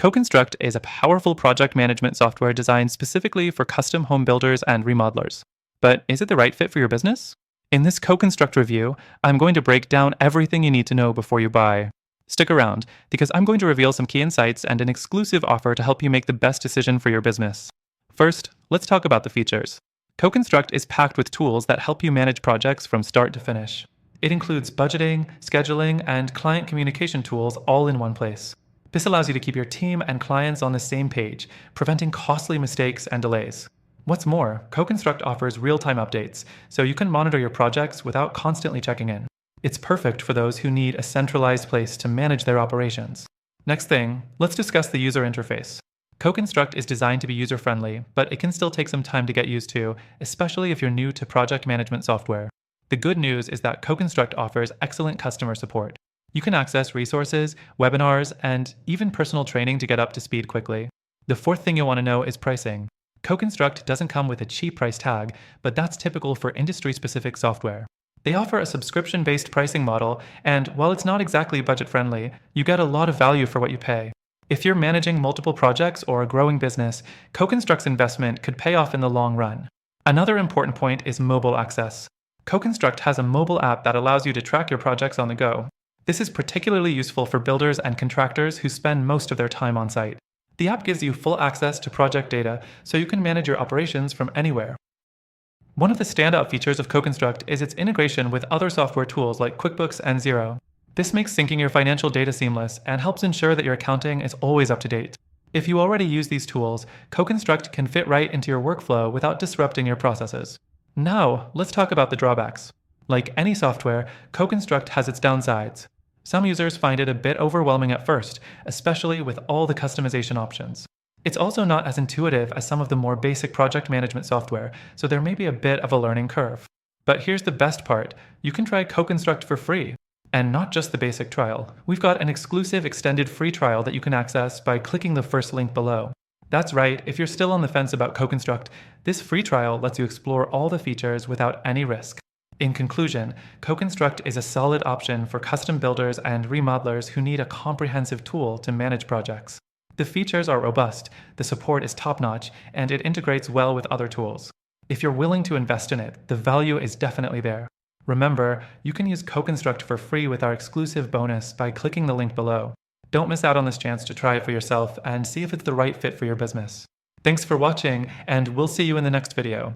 CoConstruct is a powerful project management software designed specifically for custom home builders and remodelers. But is it the right fit for your business? In this CoConstruct review, I'm going to break down everything you need to know before you buy. Stick around, because I'm going to reveal some key insights and an exclusive offer to help you make the best decision for your business. First, let's talk about the features. CoConstruct is packed with tools that help you manage projects from start to finish. It includes budgeting, scheduling, and client communication tools all in one place. This allows you to keep your team and clients on the same page, preventing costly mistakes and delays. What's more, CoConstruct offers real-time updates, so you can monitor your projects without constantly checking in. It's perfect for those who need a centralized place to manage their operations. Next thing, let's discuss the user interface. CoConstruct is designed to be user-friendly, but it can still take some time to get used to, especially if you're new to project management software. The good news is that CoConstruct offers excellent customer support. You can access resources, webinars, and even personal training to get up to speed quickly. The fourth thing you'll want to know is pricing. CoConstruct doesn't come with a cheap price tag, but that's typical for industry-specific software. They offer a subscription-based pricing model, and while it's not exactly budget-friendly, you get a lot of value for what you pay. If you're managing multiple projects or a growing business, CoConstruct's investment could pay off in the long run. Another important point is mobile access. CoConstruct has a mobile app that allows you to track your projects on the go. This is particularly useful for builders and contractors who spend most of their time on site. The app gives you full access to project data, so you can manage your operations from anywhere. One of the standout features of CoConstruct is its integration with other software tools like QuickBooks and Xero. This makes syncing your financial data seamless and helps ensure that your accounting is always up to date. If you already use these tools, CoConstruct can fit right into your workflow without disrupting your processes. Now, let's talk about the drawbacks. Like any software, CoConstruct has its downsides. Some users find it a bit overwhelming at first, especially with all the customization options. It's also not as intuitive as some of the more basic project management software, so there may be a bit of a learning curve. But here's the best part. You can try CoConstruct for free. And not just the basic trial. We've got an exclusive extended free trial that you can access by clicking the first link below. That's right, if you're still on the fence about CoConstruct, this free trial lets you explore all the features without any risk. In conclusion, CoConstruct is a solid option for custom builders and remodelers who need a comprehensive tool to manage projects. The features are robust, the support is top-notch, and it integrates well with other tools. If you're willing to invest in it, the value is definitely there. Remember, you can use CoConstruct for free with our exclusive bonus by clicking the link below. Don't miss out on this chance to try it for yourself and see if it's the right fit for your business. Thanks for watching, and we'll see you in the next video.